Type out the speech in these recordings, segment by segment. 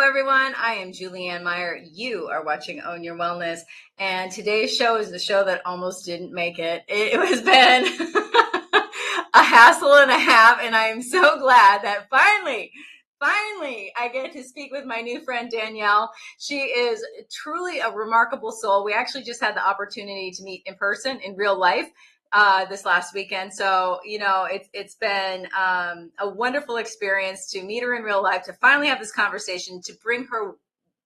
everyone. I am Julianne Meyer. You are watching Own Your Wellness. And today's show is the show that almost didn't make it. It has been a hassle and a half. And I am so glad that finally, I get to speak with my new friend, Danielle. She is truly a remarkable soul. We actually just had the opportunity to meet in person in real life this last weekend. So, it's been a wonderful experience to meet her in real life, to finally have this conversation, to bring her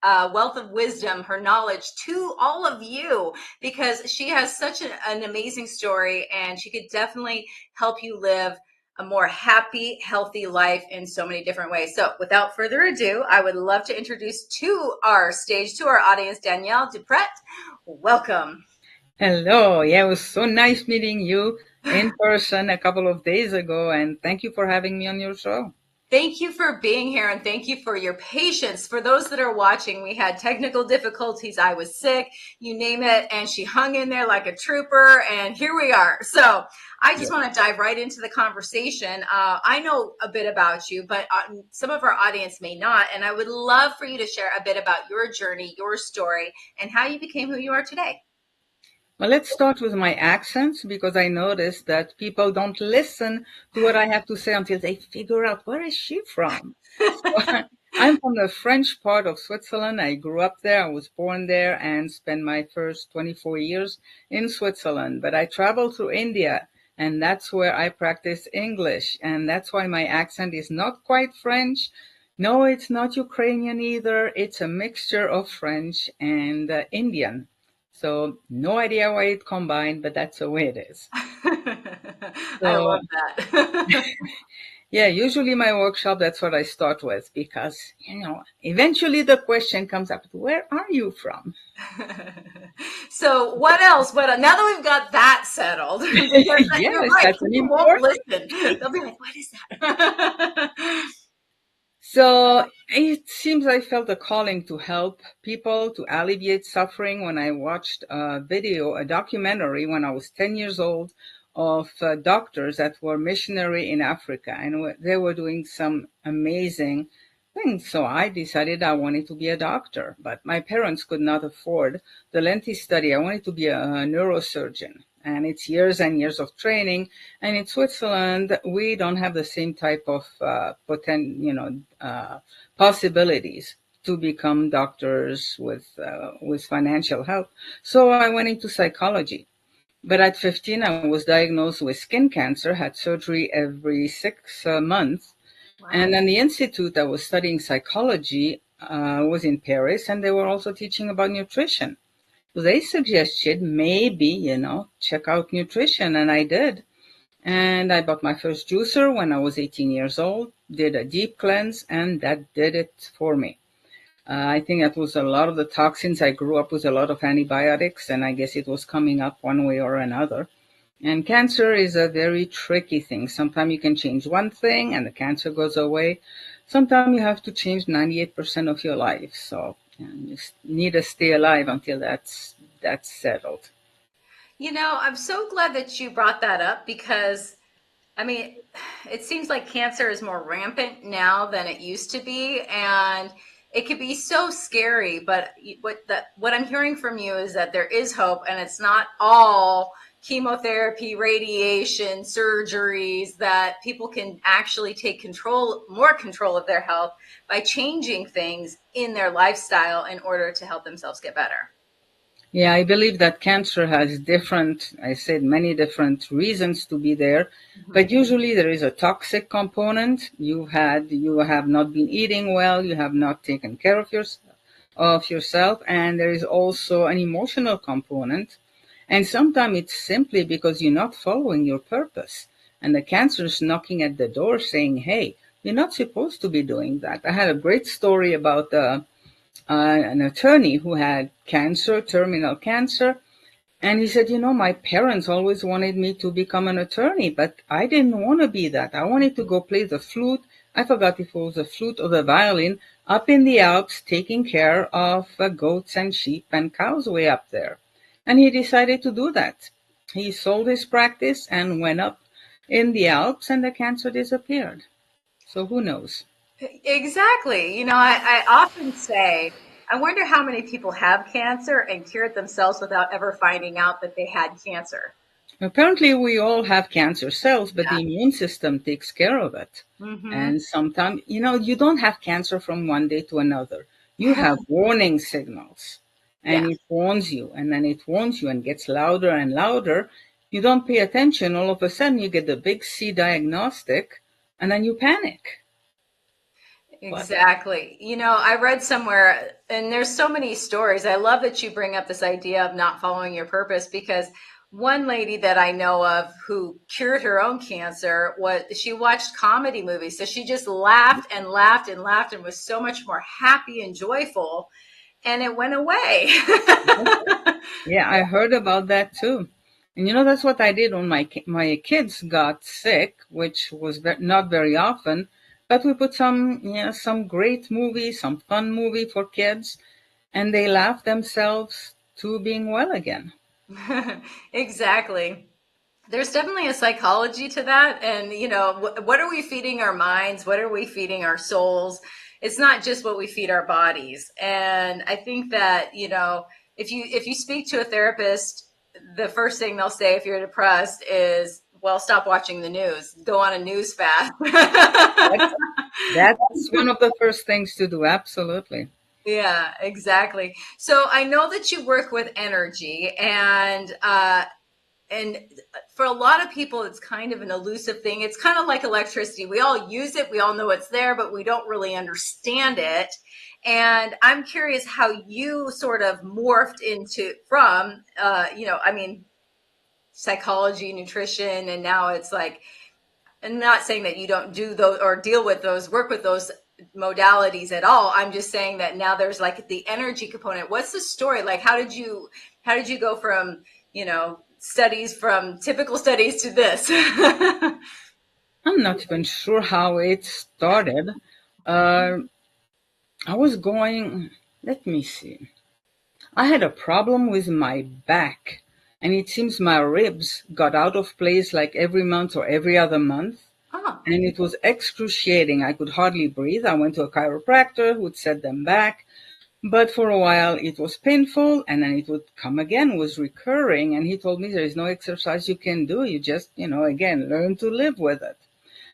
wealth of wisdom, her knowledge to all of you, because she has such an amazing story, and she could definitely help you live a more happy, healthy life in so many different ways. So without further ado, I would love to introduce to our stage, to our audience, Danielle Dupret. Welcome. Hello. Yeah, it was so nice meeting you in person a couple of days ago, and thank you for having me on your show. Thank you for being here, and thank you for your patience. For those that are watching, we had technical difficulties. I was sick, you name it, and she hung in there like a trooper, and here we are. So I just want to dive right into the conversation. I know a bit about you, but some of our audience may not, and I would love for you to share a bit about your journey, your story, and how you became who you are today. Well, let's start with my accents because I noticed that people don't listen to what I have to say until they figure out where is she from. So, I'm from the French part of Switzerland. I grew up there. I was born there and spent my first 24 years in Switzerland. But I traveled through India, and that's where I practice English. And that's why my accent is not quite French. No, it's not Ukrainian either. It's a mixture of French and Indian. So no idea why it combined, but that's the way it is. I So love that. yeah, usually my workshop, that's what I start with because, eventually the question comes up, where are you from? So what else? Now that we've got that settled, because you're Yes, right, that's an people won't important listen. thing. They'll be like, "What is that?" So it seems I felt a calling to help people to alleviate suffering when I watched a documentary when I was 10 years old of doctors that were missionary in Africa, and they were doing some amazing things. So I decided I wanted to be a doctor, but my parents could not afford the lengthy study. I wanted to be a neurosurgeon. And it's years and years of training. And in Switzerland, we don't have the same type of possibilities to become doctors with financial help. So I went into psychology. But at 15, I was diagnosed with skin cancer, had surgery every 6 months. Wow. And then the institute that was studying psychology was in Paris, and they were also teaching about nutrition. So they suggested maybe, check out nutrition, and I did. And I bought my first juicer when I was 18 years old, did a deep cleanse, and that did it for me. I think that was a lot of the toxins. I grew up with a lot of antibiotics, and I guess it was coming up one way or another. And cancer is a very tricky thing. Sometimes you can change one thing and the cancer goes away. Sometimes you have to change 98% of your life. So you need to stay alive until that's settled. I'm so glad that you brought that up because, I mean, it seems like cancer is more rampant now than it used to be, and it could be so scary. But what I'm hearing from you is that there is hope, and it's not all chemotherapy, radiation, surgeries, that people can actually take more control of their health by changing things in their lifestyle in order to help themselves get better. Yeah, I believe that cancer has many different reasons to be there, but usually there is a toxic component. You have not been eating well, you have not taken care of yourself, and there is also an emotional component. And sometimes it's simply because you're not following your purpose. And the cancer is knocking at the door saying, hey, you're not supposed to be doing that. I had a great story about an attorney who had cancer, terminal cancer. And he said, my parents always wanted me to become an attorney, but I didn't want to be that. I wanted to go play the flute. I forgot if it was the flute or the violin up in the Alps, taking care of goats and sheep and cows way up there. And he decided to do that. He sold his practice and went up in the Alps, and the cancer disappeared. So who knows? Exactly. I often say, I wonder how many people have cancer and cured themselves without ever finding out that they had cancer. Apparently, we all have cancer cells, but Yeah. the immune system takes care of it. Hmm. And sometimes, you don't have cancer from one day to another. You have warning signals, and Yeah. it warns you, and then it warns you and gets louder and louder. You don't pay attention. All of a sudden, you get the big C diagnostic, and then you panic. But Exactly. I read somewhere, and there's so many stories. I love that you bring up this idea of not following your purpose because one lady that I know of who cured her own cancer was she watched comedy movies. So she just laughed and laughed and laughed and was so much more happy and joyful, and it went away. yeah, I heard about that too. And that's what I did when my kids got sick, which was not very often. But we put some great movie, some fun movie for kids, and they laughed themselves to being well again. Exactly. There's definitely a psychology to that. And, what are we feeding our minds? What are we feeding our souls? It's not just what we feed our bodies. And I think that, if you speak to a therapist, the first thing they'll say if you're depressed is, well, stop watching the news, go on a news fast. That's that's one of the first things to do. Absolutely. Yeah, exactly. So I know that you work with energy, and for a lot of people it's kind of an elusive thing. It's kind of like electricity. We all use it, we all know it's there, but we don't really understand it. And I'm curious how you sort of morphed into from I mean, psychology, nutrition, and now it's like, and not saying that you don't do those or deal with those, work with those modalities at all. I'm just saying that now there's like the energy component. What's the story? Like, how did you go from, studies, from typical studies, to this? I'm not even sure how it started. Uh, I was going. Let me see. I had a problem with my back, and it seems my ribs got out of place like every month or every other month, Oh. and it was excruciating. I could hardly breathe. I went to a chiropractor who would set them back, but for a while it was painful, and then it would come again, it was recurring, and he told me there is no exercise you can do. You just, again, learn to live with it.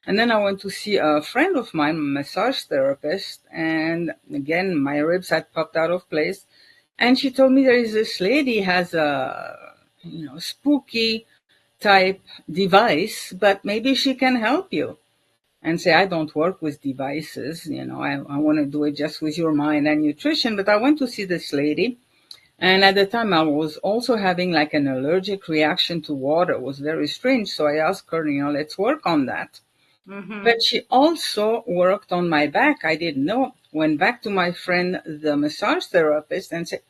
And then I went to see a friend of mine, a massage therapist, and again, my ribs had popped out of place. And she told me there is this lady has a, spooky type device, but maybe she can help you. And say, I don't work with devices, I want to do it just with your mind and nutrition. But I went to see this lady. And at the time, I was also having like an allergic reaction to water. It was very strange. So I asked her, let's work on that. Mm-hmm. But she also worked on my back. I didn't know. Went back to my friend, the massage therapist, and said,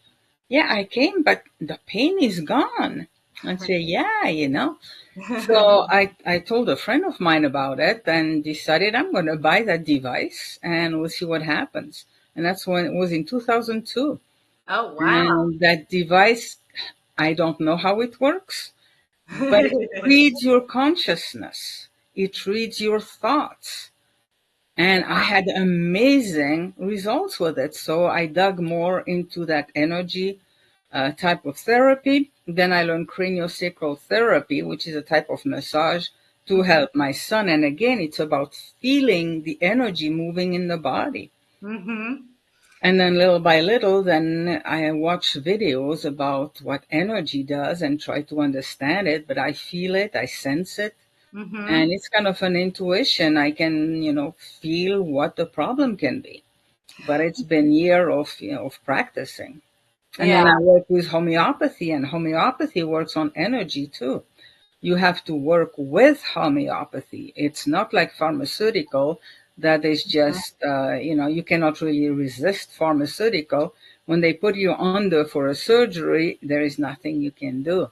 yeah, I came, but the pain is gone. And say, yeah. So I told a friend of mine about it and decided I'm going to buy that device and we'll see what happens. And that's when it was in 2002. Oh, wow. And that device, I don't know how it works, but it reads your consciousness. It reads your thoughts. And I had amazing results with it. So I dug more into that energy type of therapy. Then I learned craniosacral therapy, which is a type of massage to help my son. And again, it's about feeling the energy moving in the body. Mm-hmm. And then little by little, then I watch videos about what energy does and try to understand it, but I feel it, I sense it. Mm-hmm. And it's kind of an intuition. I can, feel what the problem can be. But it's been year of practicing. And Yeah. then I work with homeopathy, and homeopathy works on energy too. You have to work with homeopathy. It's not like pharmaceutical that is just, you cannot really resist pharmaceutical. When they put you under for a surgery, there is nothing you can do.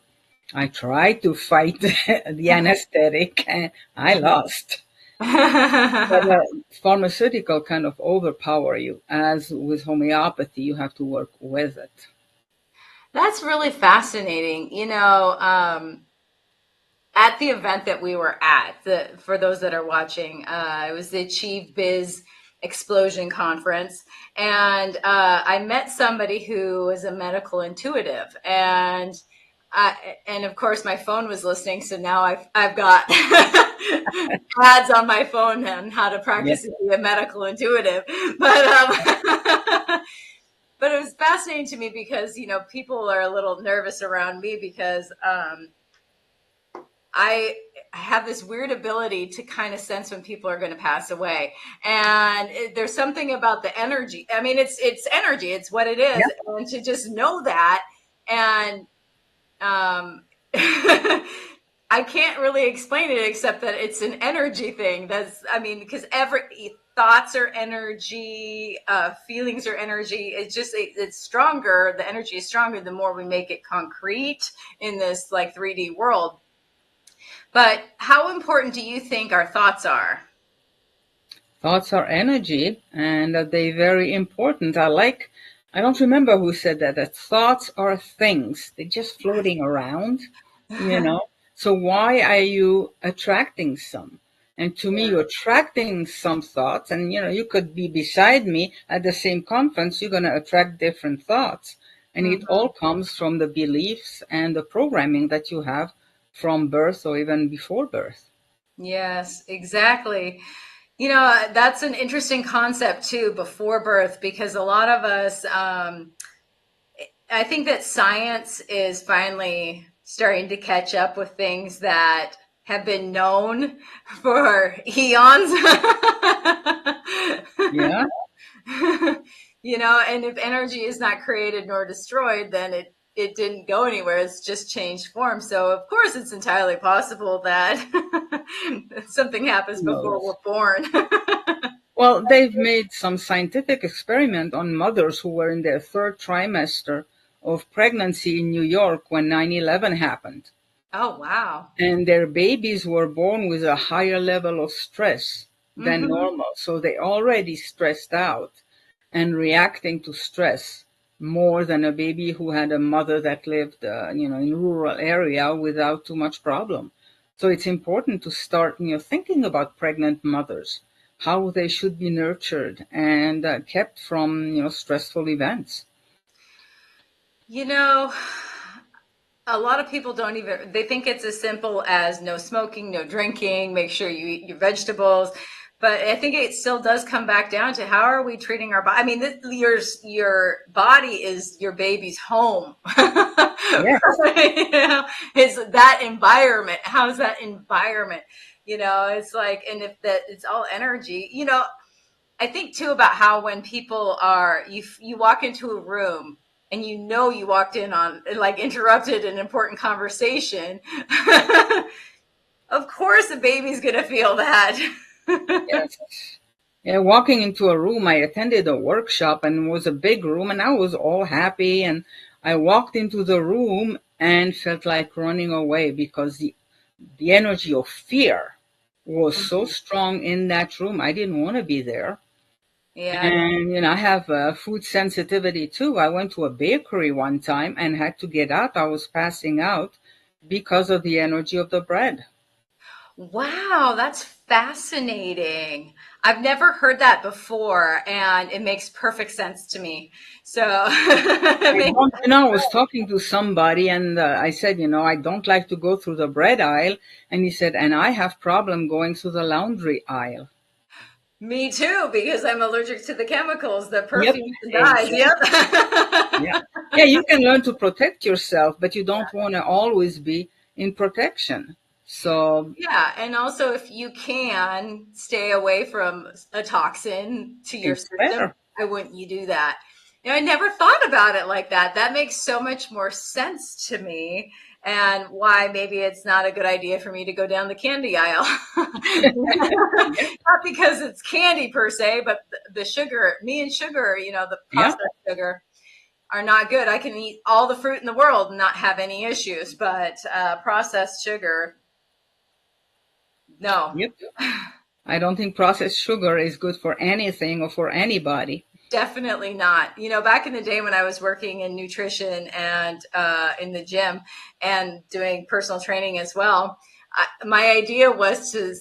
I tried to fight the anesthetic and I lost. But pharmaceutical kind of overpower you. As with homeopathy, you have to work with it. That's really fascinating. At the event that we were at, for those that are watching, it was the Achieve Biz. explosion conference, and I met somebody who was a medical intuitive, and of course my phone was listening, so now I've got ads on my phone on how to Yeah. practice to be a medical intuitive. But but it was fascinating to me because people are a little nervous around me because I have this weird ability to kind of sense when people are going to pass away, and there's something about the energy. I mean, it's energy; it's what it is, Yeah. and to just know that, and I can't really explain it except that it's an energy thing. I mean, because every thoughts are energy, feelings are energy. It's stronger. The energy is stronger the more we make it concrete in this like 3D world. But how important do you think our thoughts are? Thoughts are energy, and they're very important. I don't remember who said that thoughts are things. They're just floating around, you know. So why are you attracting some? And to me, Yeah. you're attracting some thoughts, and you could be beside me at the same conference. You're going to attract different thoughts, and it Mhm. all comes from the beliefs and the programming that you have from birth or even before birth. Yes, exactly. That's an interesting concept too, before birth, because a lot of us, I think that science is finally starting to catch up with things that have been known for eons. Yeah. And if energy is not created nor destroyed, then it didn't go anywhere. It's just changed form. So of course it's entirely possible that something happens Who before knows? we're born. Well, they've made some scientific experiment on mothers who were in their third trimester of pregnancy in New York when 9/11 happened. Oh, wow. And their babies were born with a higher level of stress than Hmm. normal. So they already stressed out and reacting to stress more than a baby who had a mother that lived, in rural area without too much problem. So it's important to start, thinking about pregnant mothers, how they should be nurtured and kept from, stressful events. You know, a lot of people don't even, they think it's as simple as no smoking, no drinking, make sure you eat your vegetables. But I think it still does come back down to how are we treating our body? I mean, your body is your baby's home. Yes. It's that environment. How's that environment? It's like, and if that it's all energy, I think too about how when people are you walk into a room and you walked in on like interrupted an important conversation. Of course the baby's gonna feel that. Yes. Yeah, walking into a room, I attended a workshop and it was a big room and I was all happy and I walked into the room and felt like running away because the energy of fear was so strong in that room. I didn't want to be there. Yeah. And, I have food sensitivity too. I went to a bakery one time and had to get out. I was passing out because of the energy of the bread. Wow, that's fascinating. I've never heard that before, and it makes perfect sense to me. So it And makes once, I was talking to somebody and I said, I don't like to go through the bread aisle. And he said, and I have problem going through the laundry aisle. me too, because I'm allergic to the chemicals, the Yep, perfumes and dyes. exactly. Yep. Yeah. Yeah, you can learn to protect yourself, but you don't want to always be in protection. So Yeah, and also if you can stay away from a toxin to your it's system, better. why wouldn't you do that? I never thought about it like that. That makes so much more sense to me, and why maybe it's not a good idea for me to go down the candy aisle. Yeah. Not because it's candy per se, but the sugar, me and sugar, the Yeah. processed sugar are not good. I can eat all the fruit in the world and not have any issues, but processed sugar, no. Yep. I don't think processed sugar is good for anything or for anybody. Definitely not. Back in the day when I was working in nutrition and in the gym and doing personal training as well, my idea was to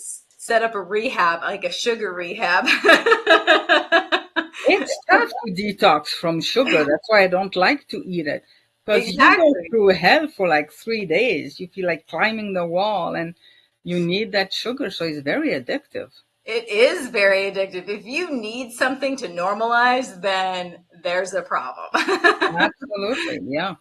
set up a rehab, like a sugar rehab. It's tough to detox from sugar. That's why I don't like to eat it. Because you go Exactly. through hell for like 3 days. You feel like climbing the wall and you need that sugar. So it's very addictive. It is very addictive. If you need something to normalize, then there's a problem. Absolutely. Yeah.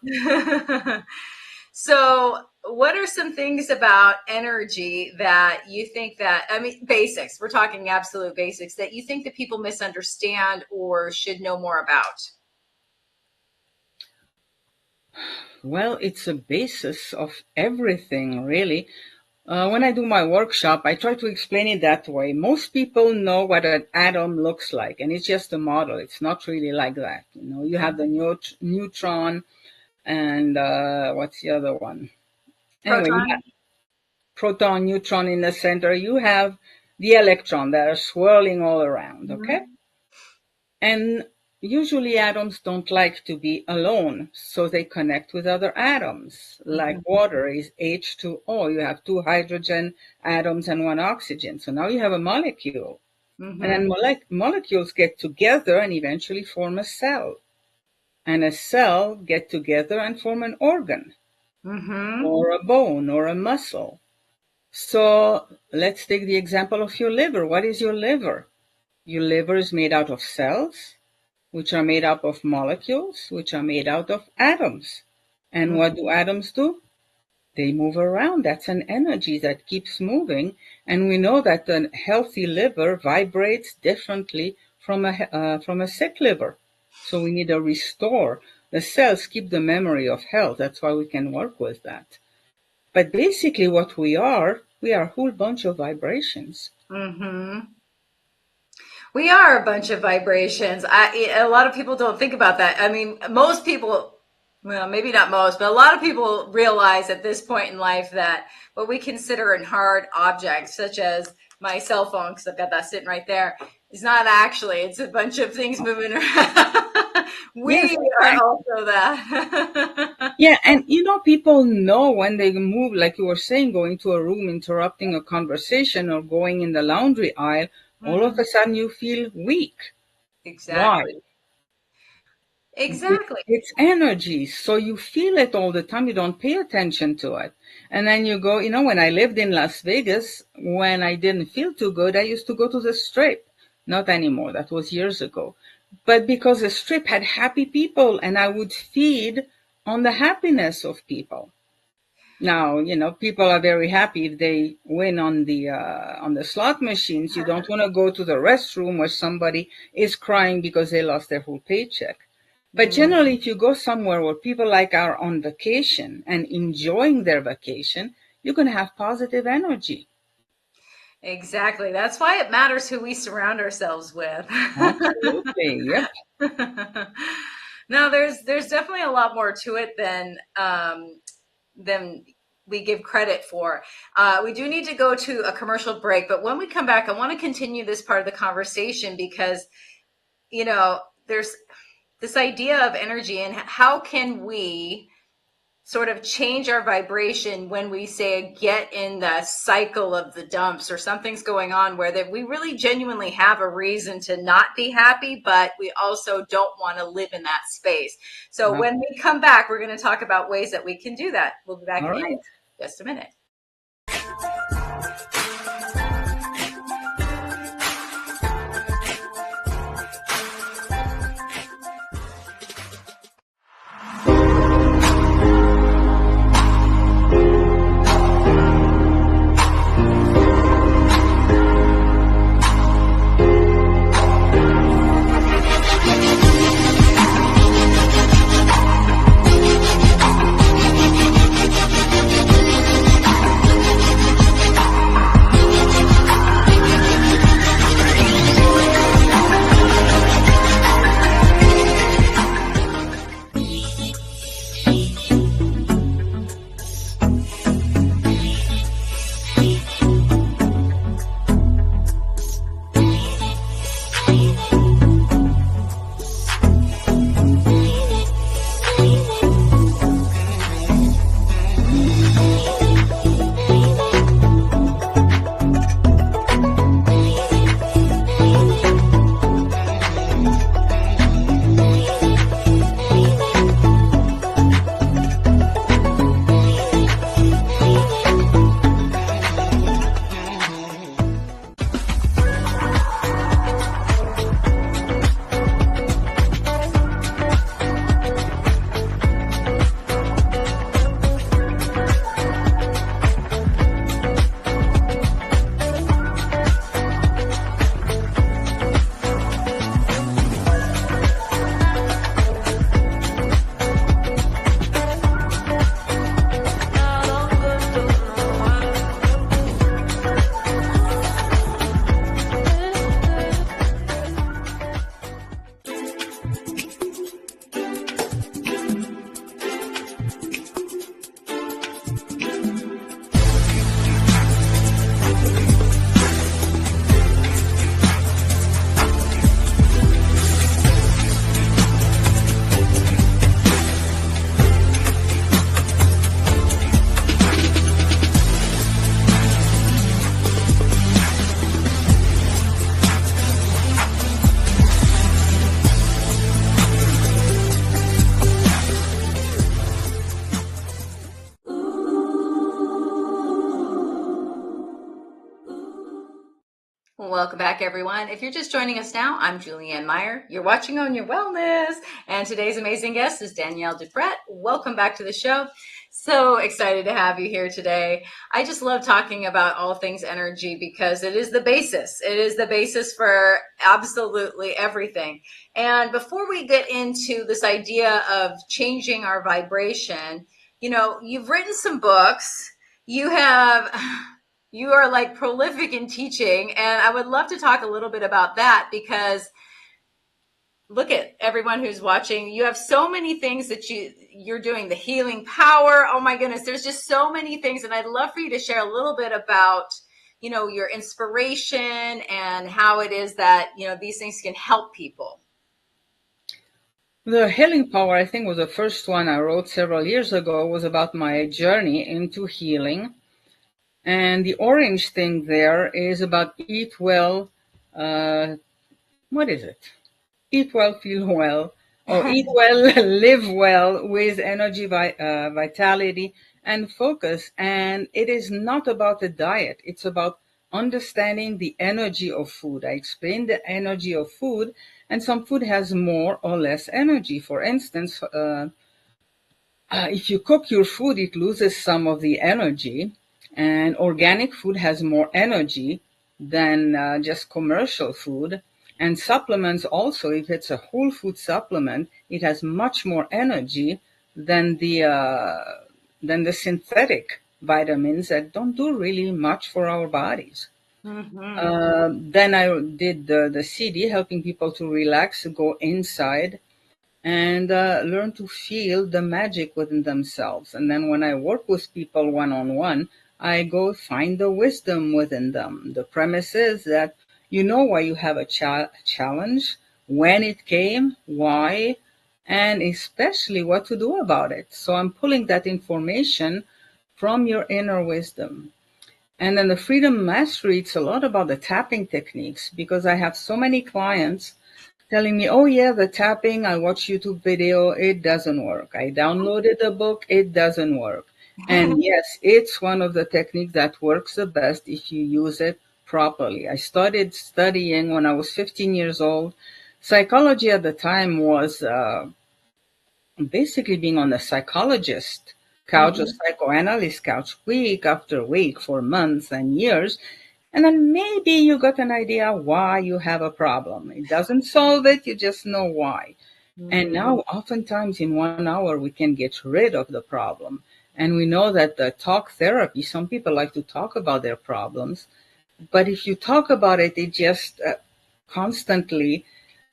So, what are some things about energy that you think that, I mean, basics, we're talking absolute basics, that you think that people misunderstand or should know more about? Well, it's a basis of everything, really. When I do my workshop, I try to explain it that way. Most people know what an atom looks like, and it's just a model. It's not really like that. You have the neutron and what's the other one? Anyway, you have Proton? proton, neutron in the center. You have the electron that are swirling all around, okay? Mhm. And usually atoms don't like to be alone, so they connect with other atoms. Like Mhm. water is H2O. You have two hydrogen atoms and one oxygen. So now you have a molecule. And then Mhm. molecules get together and eventually form a cell. And a cell get together and form an organ Mhm. or a bone or a muscle. So let's take the example of your liver. What is your liver? Your liver is made out of cells, which are made up of molecules, which are made out of atoms. And what do atoms do? They move around. That's an energy that keeps moving. And we know that a healthy liver vibrates differently from a sick liver. So we need to restore. The cells keep the memory of health. That's why we can work with that. But basically what we are a whole bunch of vibrations. Mhm. We are a bunch of vibrations. A lot of people don't think about that. I mean, most people, well, maybe not most, but a lot of people realize at this point in life that what we consider a hard object, such as my cell phone, because I've got that sitting right there, is not actually. It's a bunch of things moving around. Yes, We are exactly. also that. Yeah, and people know when they move, like you were saying, going to a room, interrupting a conversation, or going in the laundry aisle, all of Mhm. a sudden you feel weak. Why? Exactly. Exactly. It's energy, so you feel it all the time. You don't pay attention to it. And then you go, when I lived in Las Vegas, when I didn't feel too good, I used to go to the Strip. Not anymore. That was years ago. But because the Strip had happy people, and I would feed on the happiness of people. Now, people are very happy if they win on the slot machines. You don't want to go to the restroom where somebody is crying because they lost their whole paycheck. But generally, if you go somewhere where people like are on vacation and enjoying their vacation, you're going to have positive energy. Exactly. That's why it matters who we surround ourselves with. Absolutely. Yep. No, there's definitely a lot more to it than we give credit for. We do need to go to a commercial break, but when we come back, I want to continue this part of the conversation because there's this idea of energy and how can we sort of change our vibration when we say get in the cycle of the dumps or something's going on where that we really genuinely have a reason to not be happy, but we also don't want to live in that space. So when we come back, we're going to talk about ways that we can do that. We'll be back All in right. just a minute. welcome back, everyone. If you're just joining us now, I'm Julianne Meyer. You're watching On Your Wellness, and today's amazing guest is Danielle Dupret. Welcome back to the show. So excited to have you here today. I just love talking about all things energy because it is the basis. It is the basis for absolutely everything. And before we get into this idea of changing our vibration, you've written some books. You are like prolific in teaching, and I would love to talk a little bit about that because look at everyone who's watching. You have so many things that you're doing, the healing power. Oh my goodness, there's just so many things, and I'd love for you to share a little bit about, your inspiration and how it is that, these things can help people. The healing power, I think, was the first one I wrote several years ago, was about my journey into healing. And the orange thing there is about eat well. What is it? Eat well, feel well, or eat well, live well with energy, vitality, and focus. And it is not about a diet. It's about understanding the energy of food. I explained the energy of food, and some food has more or less energy. For instance, if you cook your food, it loses some of the energy, and organic food has more energy than just commercial food. And supplements also, if it's a whole food supplement, it has much more energy than the synthetic vitamins that don't do really much for our bodies. Then I did the CD, helping people to relax, go inside, and learn to feel the magic within themselves. And then when I work with people one-on-one, I go find the wisdom within them. The premise is that you know why you have a challenge, when it came, why, and especially what to do about it. So I'm pulling that information from your inner wisdom. And then the freedom mastery, it's a lot about the tapping techniques, because I have so many clients telling me, oh yeah, the tapping, I watch YouTube video, it doesn't work. I downloaded the book, it doesn't work. And yes, it's one of the techniques that works the best if you use it properly. I started studying when I was 15 years old. Psychology at the time was basically being on a psychologist couch, a psychoanalyst couch, week after week for months and years. And then maybe you got an idea why you have a problem. It doesn't solve it, you just know why. And now, oftentimes in 1 hour, we can get rid of the problem. And we know that the talk therapy, some people like to talk about their problems, but if you talk about it, it just constantly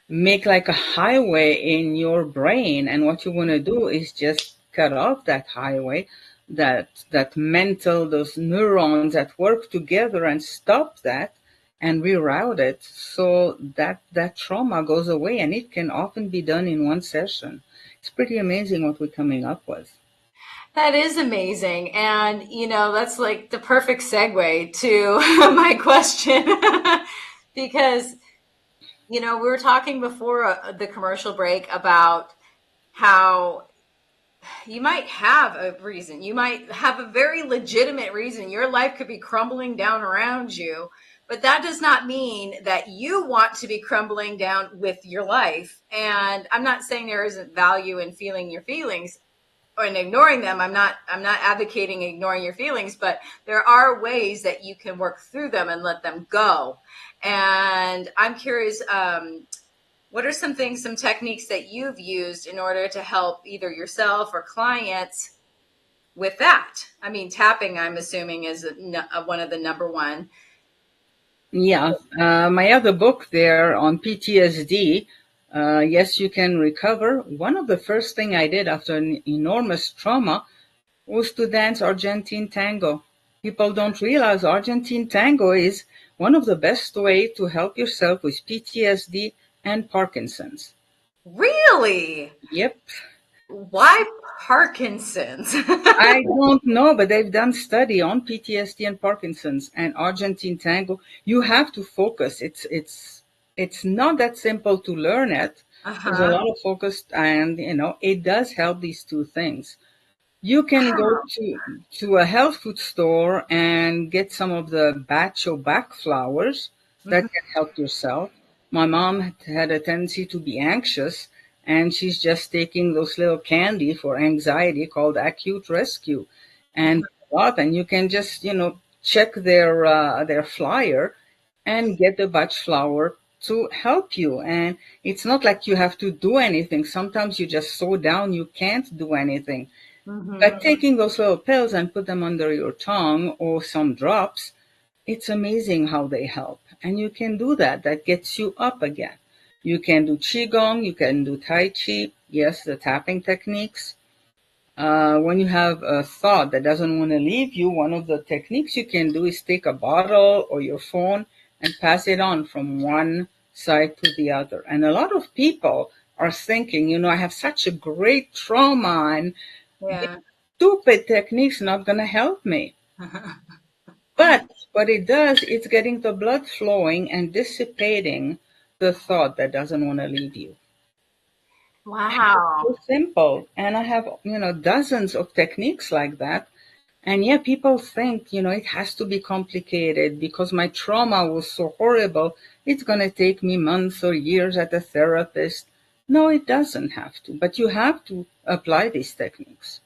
make like a highway in your brain. And what you want to do is just cut off that highway, that mental, those neurons that work together, and stop that and reroute it so that trauma goes away. And it can often be done in one session. It's pretty amazing what we're coming up with. That is amazing. And, that's like the perfect segue to my question because, we were talking before the commercial break about how you might have a reason. You might have a very legitimate reason. Your life could be crumbling down around you, but that does not mean that you want to be crumbling down with your life. And I'm not saying there isn't value in feeling your feelings or in ignoring them. I'm not advocating ignoring your feelings, but there are ways that you can work through them and let them go. And I'm curious, what are some techniques that you've used in order to help either yourself or clients with that? I mean, tapping, I'm assuming, is one of the number one. Yeah, my other book there on PTSD, Yes, You Can Recover. One of the first thing I did after an enormous trauma was to dance Argentine tango. People don't realize Argentine tango is one of the best way to help yourself with PTSD and Parkinson's. Really? Yep. Why Parkinson's? I don't know, but they've done study on PTSD and Parkinson's and Argentine tango. You have to focus. It's not that simple to learn it. There's a lot of focus, and it does help these two things. You can go to a health food store and get some of the bacho back flowers. That Mhm. can help yourself. My mom had a tendency to be anxious, and she's just taking those little candy for anxiety called acute rescue, and what? And you can just check their flyer and get the batch flower to help you. And it's not like you have to do anything. Sometimes you just so down you can't do anything. Mhm. But taking those little pills and put them under your tongue or some drops, it's amazing how they help. And you can do that. That gets you up again. You can do Qigong, you can do Tai Chi, yes, the tapping techniques. When you have a thought that doesn't want to leave you, one of the techniques you can do is take a bottle or your phone and pass it on from one side to the other. And a lot of people are thinking, I have such a great trauma and this Yeah. stupid technique's not going to help me. But what it does, it's getting the blood flowing and dissipating the thought that doesn't want to leave you. Wow. So simple. And I have, dozens of techniques like that. And yeah, people think, it has to be complicated because my trauma was so horrible. It's going to take me months or years at a therapist. No, it doesn't have to, but you have to apply these techniques.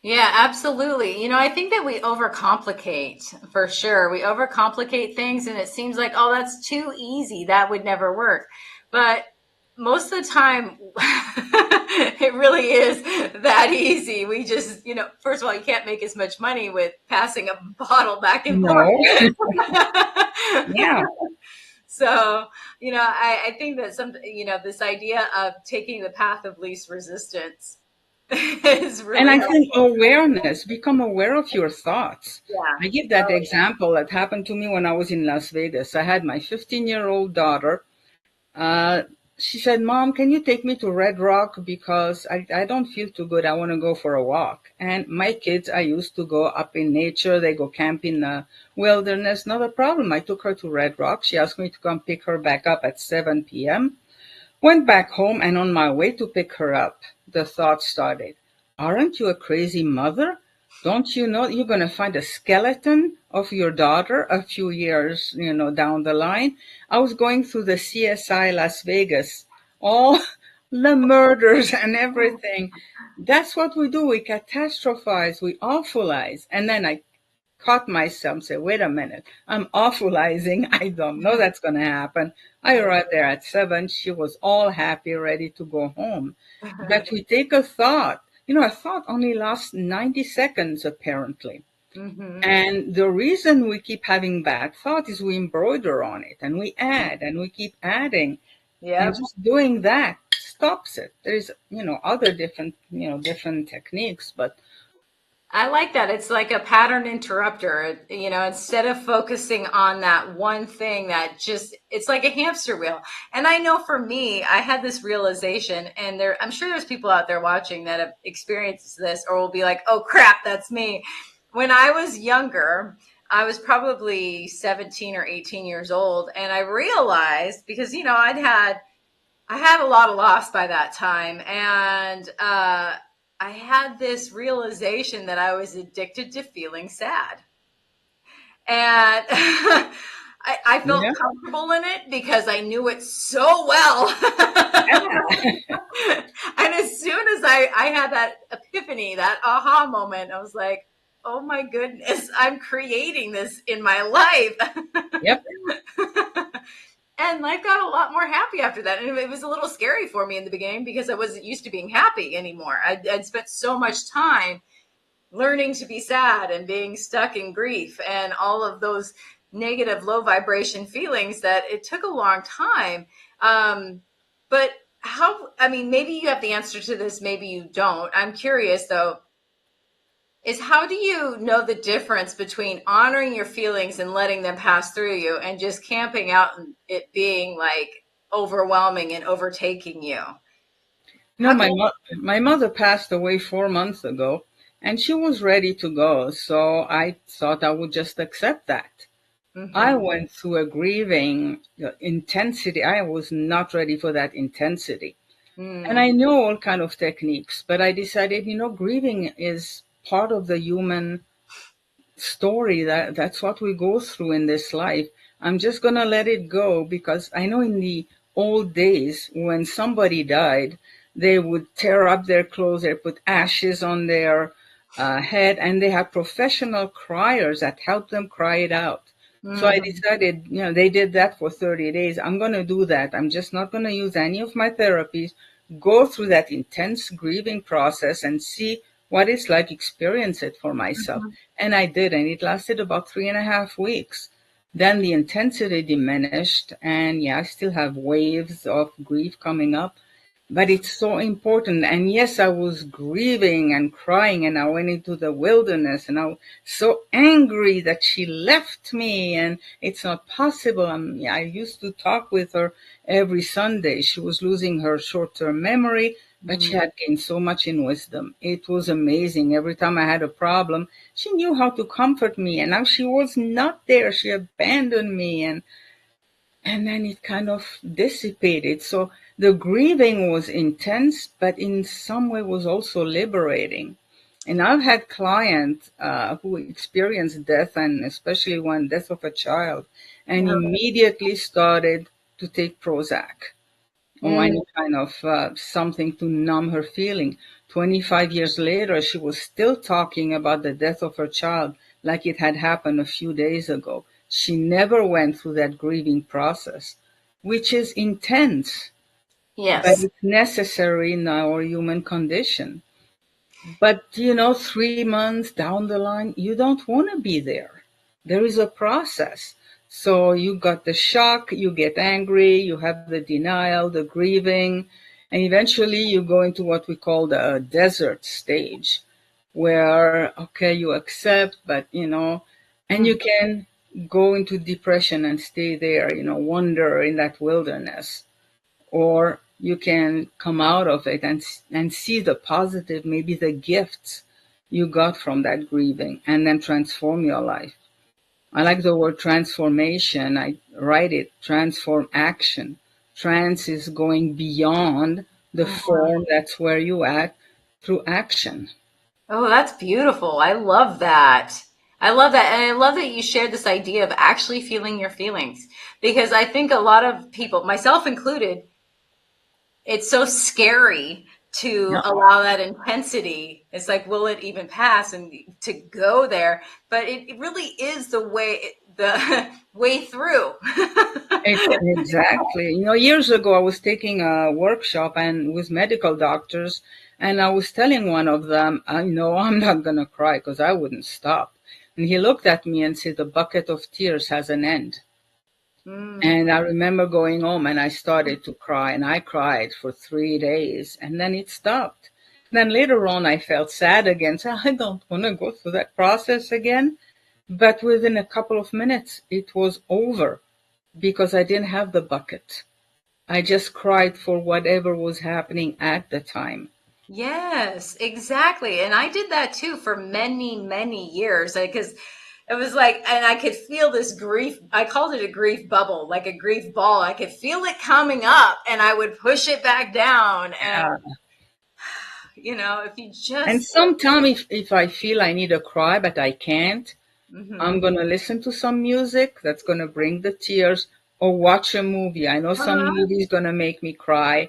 Yeah, absolutely. I think that we overcomplicate for sure. We overcomplicate things and it seems like, oh, that's too easy. That would never work. But most of the time, it really is that easy. We just, first of all, you can't make as much money with passing a bottle back and forth. No. Yeah. So, I think that this idea of taking the path of least resistance is And really I think helpful. awareness, become aware of your thoughts. Yeah. I give that example that happened to me when I was in Las Vegas. I had my 15-year-old daughter. Uh, she said, Mom, can you take me to Red Rock? Because I don't feel too good. I want to go for a walk. And my kids are used to go up in nature. They go camp in the wilderness. Not a problem. I took her to Red Rock. She asked me to come pick her back up at 7 p.m. Went back home, and on my way to pick her up, the thought started, aren't you a crazy mother? Don't you know you're going to find a skeleton of your daughter a few years, down the line? I was going through the CSI Las Vegas, all the murders and everything. That's what we do. We catastrophize, we awfulize. And then I caught myself and said, wait a minute, I'm awfulizing. I don't know that's going to happen. I arrived there at 7. She was all happy, ready to go home. But we take a thought. A thought only lasts 90 seconds, apparently. Hmm. And the reason we keep having bad thought is we embroider on it and we add and we keep adding. And Yep. just doing that stops it. There's, other different techniques, but I like that. It's like a pattern interrupter. Instead of focusing on that one thing it's like a hamster wheel. And I know for me, I had this realization, and I'm sure there's people out there watching that have experienced this or will be like, oh crap, that's me. When I was younger, I was probably 17 or 18 years old, and I realized because, I had a lot of loss by that time. And I had this realization that I was addicted to feeling sad. And I felt yeah. comfortable in it because I knew it so well. And as soon as I had that epiphany, that aha moment, I was like, oh my goodness, I'm creating this in my life. Yep. And life got a lot more happy after that. And it was a little scary for me in the beginning because I wasn't used to being happy anymore. I'd spent so much time learning to be sad and being stuck in grief and all of those negative, low vibration feelings that it took a long time. But maybe you have the answer to this, maybe you don't. I'm curious though, is how do you know the difference between honoring your feelings and letting them pass through you and just camping out and it being like overwhelming and overtaking you? No, How do my mother passed away 4 months ago, and she was ready to go. So I thought I would just accept that. I Mhm. went through a grieving intensity. I was not ready for that intensity, and Mm. I know all kind of techniques. But I decided, grieving is part of the human story. That's what we go through in this life. I'm just going to let it go, because I know in the old days when somebody died, they would tear up their clothes, they put ashes on their head, and they had professional criers that helped them cry it out. So I Hmm. decided, they did that for 30 days. I'm going to do that. I'm just not going to use any of my therapies, go through that intense grieving process and see what it's like, experience it for myself. And I did, and it lasted about 3.5 weeks. Then the intensity diminished, and yeah, I still have waves of grief coming up, but it's so important. And yes, I was grieving and crying, and I went into the wilderness, and I was so angry that she left me, and it's not possible. Yeah, I used to talk with her every Sunday. She was losing her short-term memory, but she had gained so much in wisdom. It was amazing. Every time I had a problem, she knew how to comfort me, and now she was not there. She abandoned me, and then it kind of dissipated. So the grieving was intense, but in some way was also liberating. And I've had clients who experienced death, and especially one death of a child, and immediately started to take Prozac or Mm. any kind of something to numb her feeling. 25 years later, she was still talking about the death of her child like it had happened a few days ago. She never went through that grieving process, which is intense, but Yes. it's necessary in our human condition. But 3 months down the line, you don't want to be there. There is a process. So you got the shock, you get angry, you have the denial, the grieving, and eventually you go into what we call the desert stage, where, okay, you accept, but, and you can go into depression and stay there, wander in that wilderness, or you can come out of it and see the positive, maybe the gifts you got from that grieving, and then transform your life. I like the word transformation. I write it transform action. Trans is going beyond the form, that's where you at, through action. Oh, that's beautiful. I love that. I love that. And I love that you shared this idea of actually feeling your feelings because I think a lot of people, myself included, it's so scary to Yeah. allow that intensity. It's like, will it even pass? And to go there, but it really is the way through. Exactly. Years ago, I was taking a workshop and with medical doctors, and I was telling one of them, I know I'm not going to cry because I wouldn't stop. And he looked at me and said, the bucket of tears has an end. Mm. And I remember going home and I started to cry, and I cried for 3 days, and then it stopped. Then later on, I felt sad again. So I don't want to go through that process again. But within a couple of minutes, it was over because I didn't have the bucket. I just cried for whatever was happening at the time. Yes, exactly. And I did that too for many, many years because it was like, and I could feel this grief. I called it a grief bubble, like a grief ball. I could feel it coming up and I would push it back down. And, Yeah. if you And just, sometimes if I feel I need a cry, but I can't, mhm. I'm going to listen to some music that's going to bring the tears, or watch a movie. I know some Uh-huh, movies going to make me cry.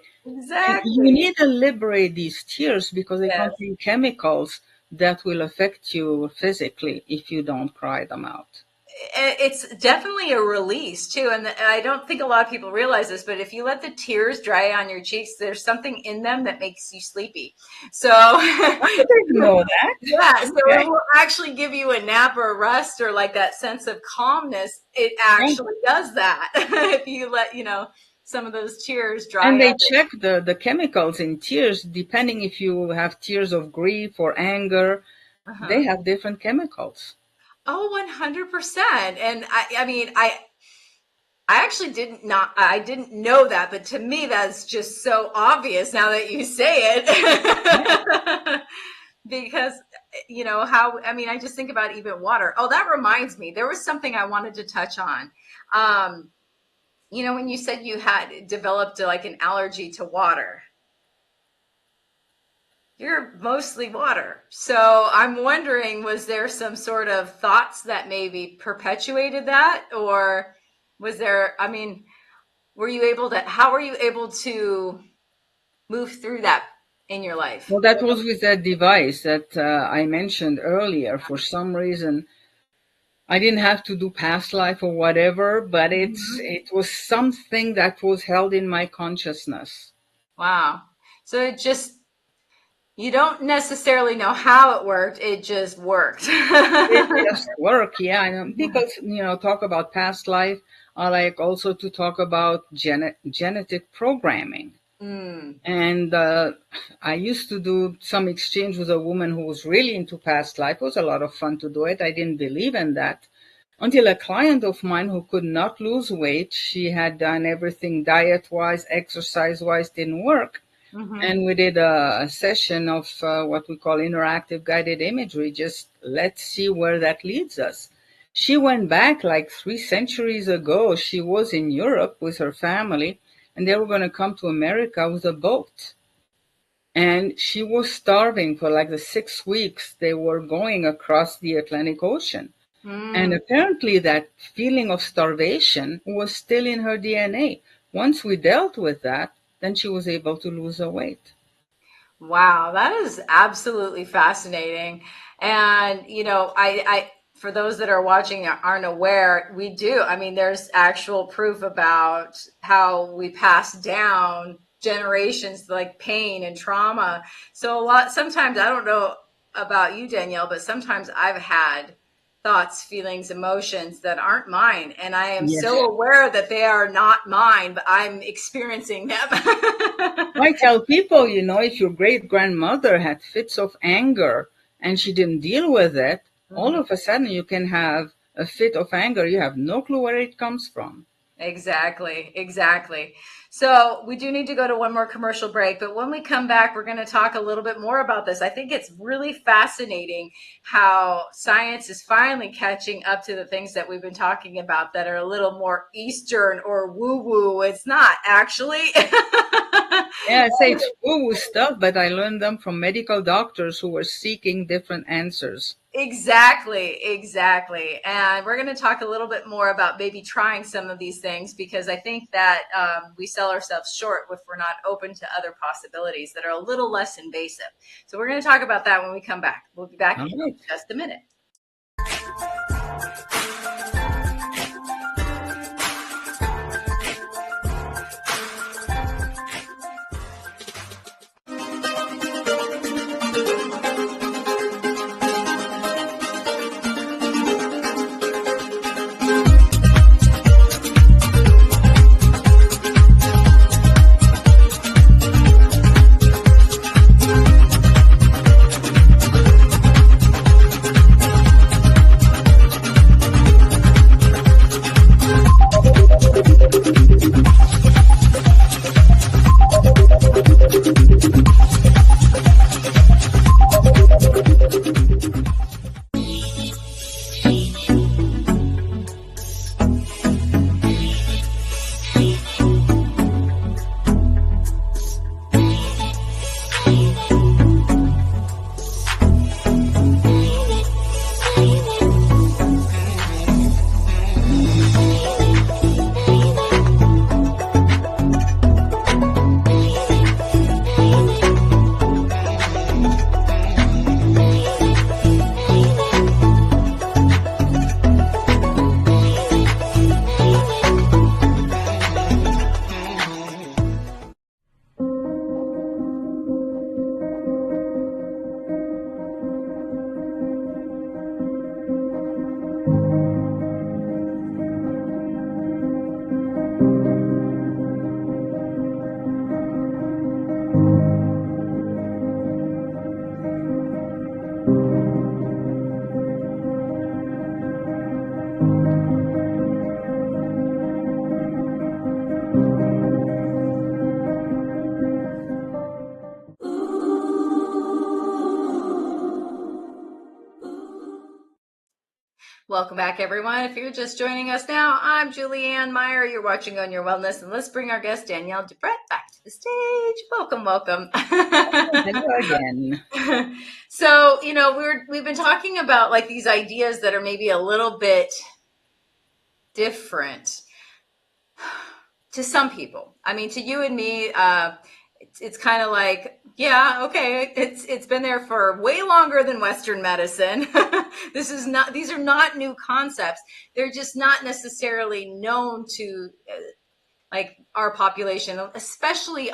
And you exactly. need to liberate these tears because they Yes. contain chemicals that will affect you physically if you don't cry them out. It's definitely a release too, and I don't think a lot of people realize this, but if you let the tears dry on your cheeks, there's something in them that makes you sleepy. So I didn't know that. yeah, so it Okay. will actually give you a nap or a rest or like that sense of calmness. It Yeah. actually does that if you let some of those tears And dry they up. check the chemicals in tears, depending if you have tears of grief or anger, they Uh-huh. have different chemicals. Oh, 100%. And I mean, I actually I didn't know that, but to me that's just so obvious now that you say it. Because how I mean, I just think about even water. Oh, that reminds me. There was something I wanted to touch on. Um, when you said you had developed like an allergy to water. You're mostly water. So I'm wondering, was there some sort of thoughts that maybe perpetuated that or Was there, I mean, how were you able to move through that in your life? Well, that was with that device that I mentioned earlier. For some reason, I didn't have to do past life or whatever, but Mhm. it was something that was held in my consciousness. Wow. So you don't necessarily know how it worked, it just worked. It just work, yeah. And people, talk about past life. I like also to talk about genetic programming. Mm. And I used to do some exchange with a woman who was really into past life. It was a lot of fun to do it. I didn't believe in that until a client of mine who could not lose weight, she had done everything diet wise, exercise wise, didn't work. Hmm. And we did a session of what we call interactive guided imagery. Just let's see where that leads us. She went back like 3 centuries ago. She was in Europe with her family, and they were going to come to America with a boat. And she was starving for like the 6 weeks they were going across the Atlantic Ocean. And Mm. apparently, that feeling of starvation was still in her DNA. Once we dealt with that, then she was able to lose her weight. Wow, that is absolutely fascinating. And, for those that are watching that aren't aware, we do. I mean, there's actual proof about how we pass down generations like pain and trauma. So sometimes I don't know about you, Danielle, but sometimes I've had thoughts, feelings, emotions that aren't mine. And I am Yes. so aware that they are not mine, but I'm experiencing them. I tell people, if your great grandmother had fits of anger and she didn't deal with it, all Mhm. of a sudden you can have a fit of anger. You have no clue where it comes from. Exactly, exactly. So we do need to go to one more commercial break, but when we come back, we're going to talk a little bit more about this. I think it's really fascinating how science is finally catching up to the things that we've been talking about that are a little more Eastern or woo woo. It's not actually. Yeah, I say it's woo-woo stuff, but I learned them from medical doctors who were seeking different answers. Exactly, exactly. And we're going to talk a little bit more about maybe trying some of these things because I think that we sell ourselves short if we're not open to other possibilities that are a little less invasive. So we're going to talk about that when we come back. We'll be back All in right. just a minute. Welcome back, everyone. If you're just joining us now, I'm Julianne Meyer. You're watching On Your Wellness, and let's bring our guest, Danielle DeBrett, back to the stage. Welcome, welcome. Hello again. So, we've been talking about like these ideas that are maybe a little bit different. To some people. I mean, to you and me, it's kind of like, yeah, okay, it's been there for way longer than Western medicine. These are not new concepts. They're just not necessarily known to like our population, especially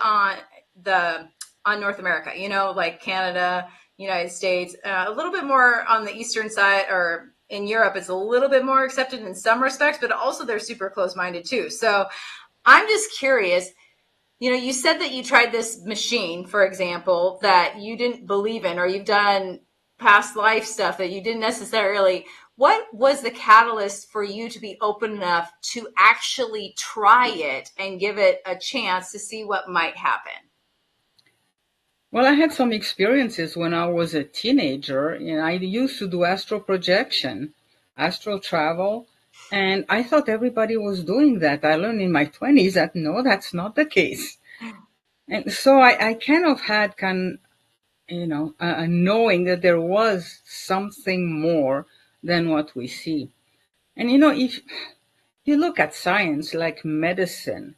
the on North America. You know, like Canada, United States, a little bit more on the eastern side, or in Europe, it's a little bit more accepted in some respects, but also they're super close minded too. So I'm just curious. You said that you tried this machine, for example, that you didn't believe in, or you've done past life stuff that you didn't necessarily. What was the catalyst for you to be open enough to actually try it and give it a chance to see what might happen? Well, I had some experiences when I was a teenager, and I used to do astral projection, astral travel, and I thought everybody was doing that. I learned in my 20s that no, that's not the case. And so I kind of had a knowing that there was something more than what we see. And if you look at science like medicine,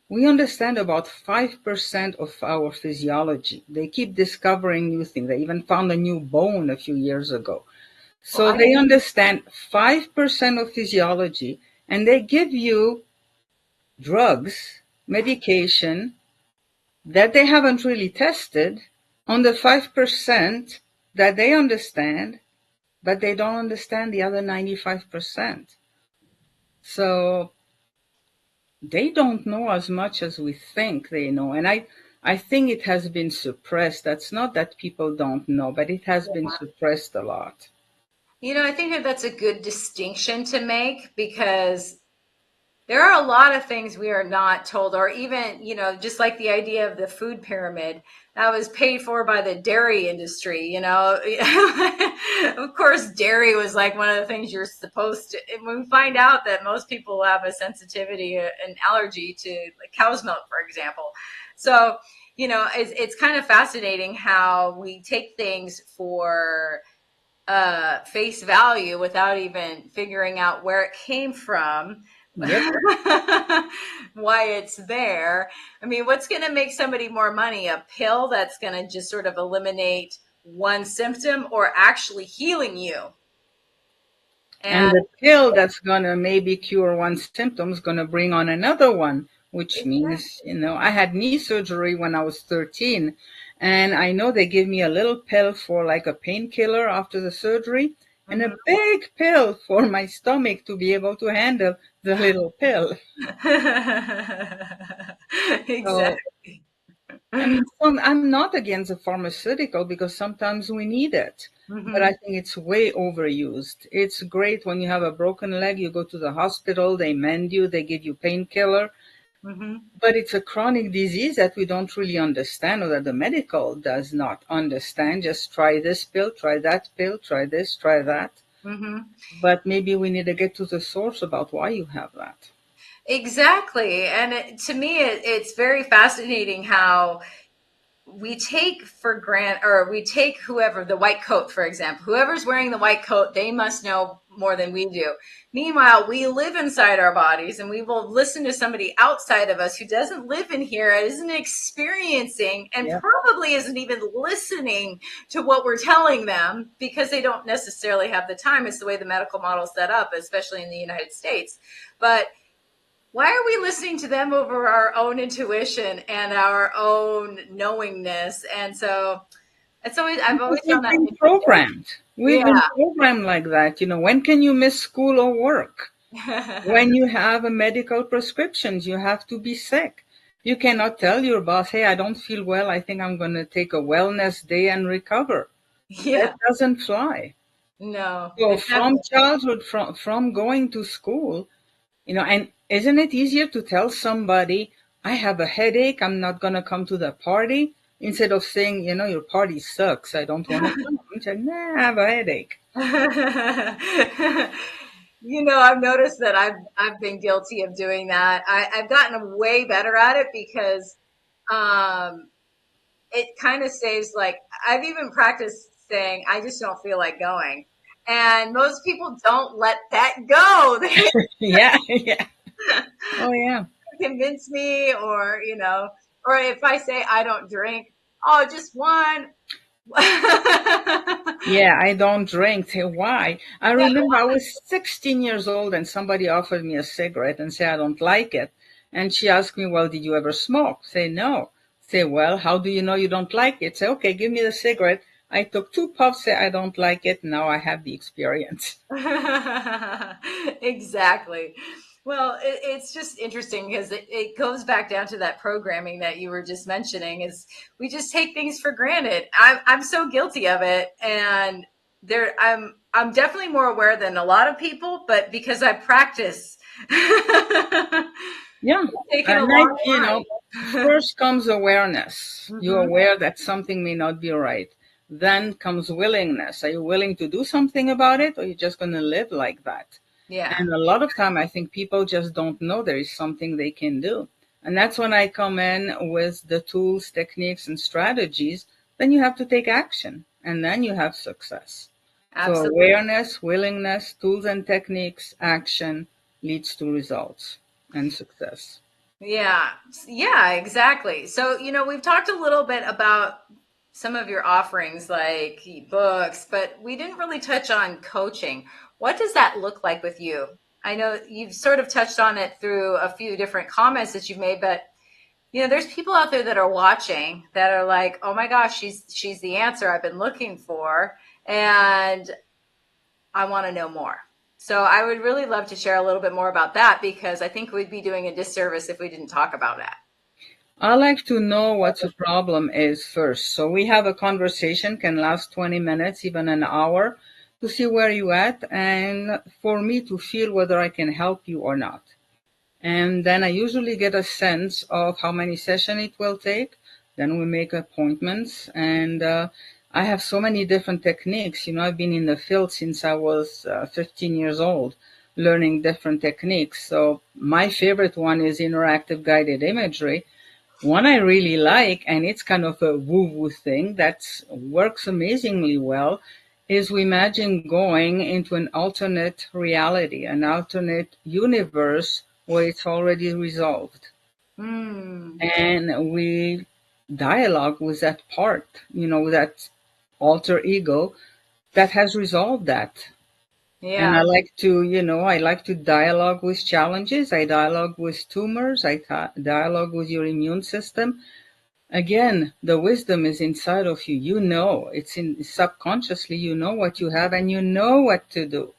we understand about 5% of our physiology. They keep discovering new things. They even found a new bone a few years ago. Well, So they understand 5% of physiology, and they give you drugs, medication that they haven't really tested on the 5% that they understand, but they don't understand the other 95%. So they don't know as much as we think they know. And I think it has been suppressed. That's not that people don't know, but it has been suppressed a lot. I think that that's a good distinction to make, because there are a lot of things we are not told, or even, just like the idea of the food pyramid that was paid for by the dairy industry. Of course, dairy was like one of the things you're supposed to. When we find out that most people have a sensitivity, an allergy to like cow's milk, for example. So, it's kind of fascinating how we take things for face value without even figuring out where it came from, Yep. why it's there. I mean, what's going to make somebody more money? A pill that's going to just sort of eliminate one symptom, or actually healing you? And And the pill that's going to maybe cure one symptom is going to bring on another one, which means, I had knee surgery when I was 13. And I know they gave me a little pill for like a painkiller after the surgery, and a big pill for my stomach to be able to handle the little pill. So, exactly. I mean, I'm not against the pharmaceutical because sometimes we need it, but I think it's way overused. It's great when you have a broken leg, you go to the hospital, they mend you, they give you painkiller, but it's a chronic disease that we don't really understand, or that the medical does not understand. Just try this pill, try that pill, try this, try that. But maybe we need to get to the source about why you have that. Exactly. And to me, it's very fascinating how we take for granted, or we take whoever, the white coat, for example, whoever's wearing the white coat, they must know more than we do. Meanwhile, we live inside our bodies, and we will listen to somebody outside of us who doesn't live in here, isn't experiencing, and Yeah. probably isn't even listening to what we're telling them, because they don't necessarily have the time. It's the way the medical model is set up, especially in the United States. But why are we listening to them over our own intuition and our own knowingness? And so I've Because always we've found that been interesting. programmed. We've been programmed like that. When can you miss school or work? Yeah. When you have a medical prescriptions, you have to be sick. You cannot tell your boss, hey, I don't feel well. I think I'm going to take a wellness day and recover. That Yeah. doesn't fly. No, So it from doesn't. childhood, from going to school, and isn't it easier to tell somebody, I have a headache, I'm not going to come to the party, instead of saying, your party sucks, I don't want to come. I'm saying, nah, I have a headache. I've noticed that I've been guilty of doing that. I've gotten way better at it, because um, it kind of saves, like, I've even practiced saying, I just don't feel like going. And most people don't let that go. Yeah, yeah. Oh, yeah. Convince me, or or if I say I don't drink, oh, just one. Yeah, I don't drink. Say, why? I remember I was 16 years old and somebody offered me a cigarette and say I don't like it. And she asked me, well, did you ever smoke? Say, no. Say, well, how do you know you don't like it? Say, okay, give me the cigarette. I took 2 puffs, say I don't like it. Now I have the experience. Exactly. Well, it's just interesting because it goes back down to that programming that you were just mentioning. Is we just take things for granted. I'm so guilty of it, and I'm definitely more aware than a lot of people, but because I practice, it's Yeah. taken a And long time. first comes awareness. You're Hmm. aware that something may not be right. Then comes willingness. Are you willing to do something about it, or are you just going to live like that? Yeah, And a lot of time, I think people just don't know there is something they can do. And that's when I come in with the tools, techniques, and strategies. Then you have to take action, and then you have success. So absolutely. awareness, willingness, tools and techniques, action leads to results and success. Yeah, yeah, exactly. So, we've talked a little bit about some of your offerings like books, but we didn't really touch on coaching. What does that look like with you? I know you've sort of touched on it through a few different comments that you've made, but there's people out there that are watching that are like, "Oh my gosh, she's the answer I've been looking for." And I want to know more. So I would really love to share a little bit more about that because I think we'd be doing a disservice if we didn't talk about that. I like to know what the problem is first. So we have a conversation, can last 20 minutes, even an hour, to see where you at and for me to feel whether I can help you or not. And then I usually get a sense of how many sessions it will take. Then we make appointments, and I have so many different techniques. I've been in the field since I was 15 years old, learning different techniques. So my favorite one is interactive guided imagery. One I really like, and it's kind of a woo-woo thing that works amazingly well, is we imagine going into an alternate reality, an alternate universe where it's already resolved. Mm, And we dialogue with that part, that alter ego that has resolved that. And yeah. I like to dialogue with challenges. I dialogue with tumors. I dialogue with your immune system. Again, the wisdom is inside of you. It's in subconsciously, what you have and you know what to do.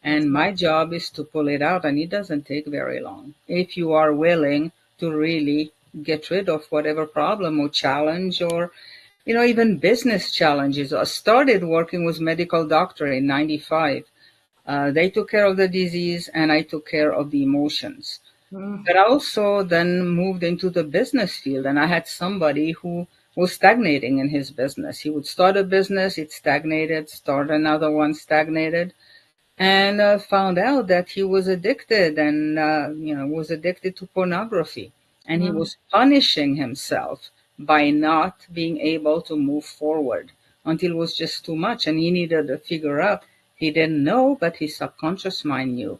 And my job is to pull it out, and it doesn't take very long. If you are willing to really get rid of whatever problem or challenge or, even business challenges. I started working with medical doctor in 95. They took care of the disease and I took care of the emotions. Mm, But I also then moved into the business field, and I had somebody who was stagnating in his business. He would start a business, it stagnated, start another one, stagnated, and found out that he was addicted and, was addicted to pornography. And he mm. was punishing himself by not being able to move forward until it was just too much. And he needed to figure out, he didn't know, but his subconscious mind knew.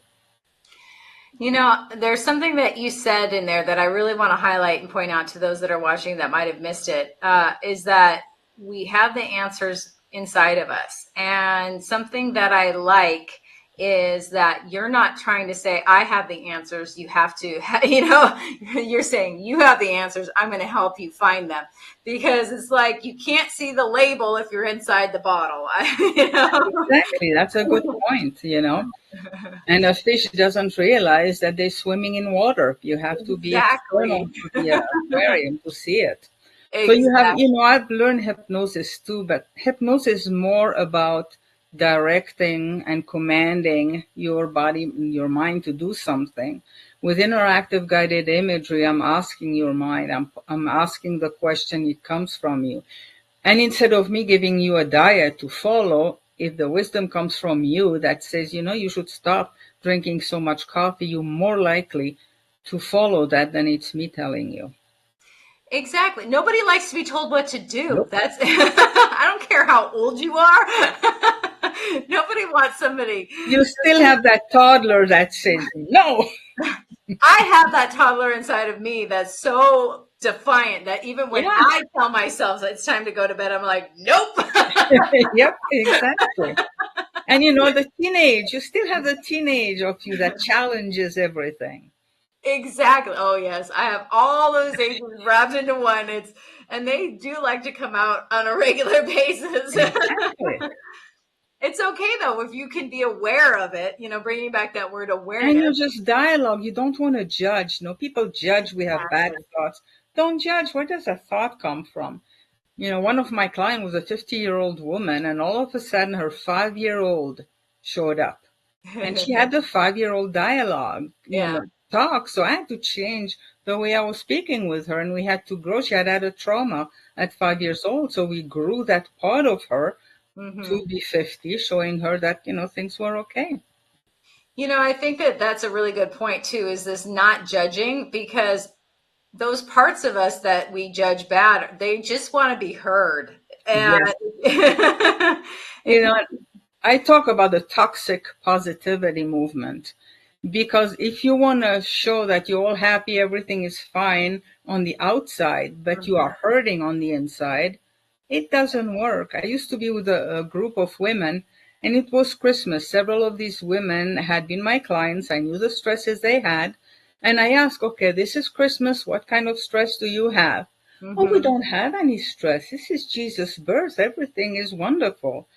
There's something that you said in there that I really want to highlight and point out to those that are watching that might have missed it, is that we have the answers inside of us. And something that I like is that you're not trying to say, I have the answers. You have to, you're saying, you have the answers. I'm going to help you find them, because it's like you can't see the label if you're inside the bottle. Exactly. That's a good point. And a fish doesn't realize that they're swimming in water. You have to be external Exactly. to the aquarium to see it. So Exactly. I've learned hypnosis too, but hypnosis is more about directing and commanding your body, your mind to do something. With interactive guided imagery, I'm asking your mind, I'm asking the question, it comes from you. And instead of me giving you a diet to follow, if the wisdom comes from you that says, you should stop drinking so much coffee, you're more likely to follow that than it's me telling you. Exactly. Nobody likes to be told what to do. Nope. That's I don't care how old you are. Nobody wants somebody. You still have that toddler that says no. I have that toddler inside of me that's so defiant that even when Yeah. I tell myself that it's time to go to bed, I'm like, nope. Yep, exactly. And the teenage, you still have the teenage of you that challenges everything. Exactly. Oh yes, I have all those ages wrapped into one. And they do like to come out on a regular basis. Exactly. It's okay though if you can be aware of it. Bringing back that word And awareness. you just dialogue. You don't want to judge. People judge. We have bad Exactly. thoughts. Don't judge. Where does a thought come from? One of my clients was a 50-year-old woman, and all of a sudden her 5-year-old showed up. And she had the 5-year-old dialogue, Yeah. talk. So I had to change the way I was speaking with her, and we had to grow. She had had a trauma at 5 years old. So we grew that part of her Hmm. to be 50, showing her that, things were okay. I think that that's a really good point too, is this not judging, because those parts of us that we judge bad, they just want to be heard. And Yes. if You know, I talk about the toxic positivity movement because if you want to show that you're all happy, everything is fine on the outside, but you are hurting on the inside, it doesn't work. I used to be with a group of women, and it was Christmas. Several of these women had been my clients. I knew the stresses they had. And I asked, okay, this is Christmas. What kind of stress do you have? Oh, we Mhm. don't have any stress. This is Jesus' birth. Everything is wonderful.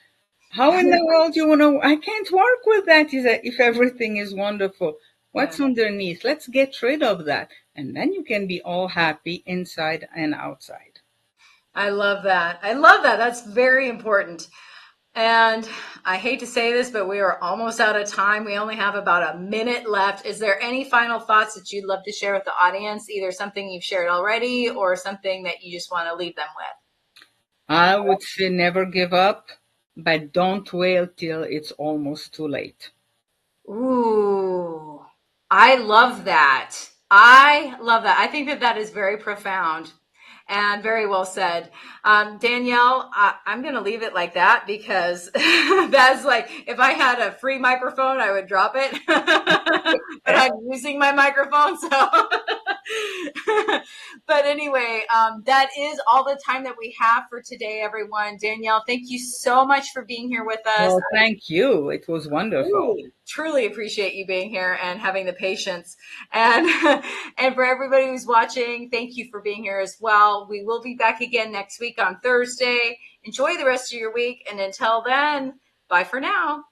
How in the world you want to? I can't work with that. Is that if everything is wonderful? Yeah, What's underneath? Let's get rid of that, and then you can be all happy inside and outside. I love that. I love that. That's very important. And I hate to say this, but we are almost out of time. We only have about a minute left. Is there any final thoughts that you'd love to share with the audience? Either something you've shared already or something that you just want to leave them I would say never give up, but don't wait till it's almost too late. with? Ooh, I love that. I love that. I think that that is very profound. And very well said. Danielle, I'm going to leave it like that because that's like, if I had a free microphone, I would drop it. But Okay. I'm using my microphone. So, but anyway, that is all the time that we have for today, everyone. Danielle, thank you so much for being here with us. Well, thank you. It was wonderful. Truly appreciate you being here and having the patience. And and for everybody who's watching, thank you for being here as well. We will be back again next week on Thursday. Enjoy the rest of your week, and until then, bye for now.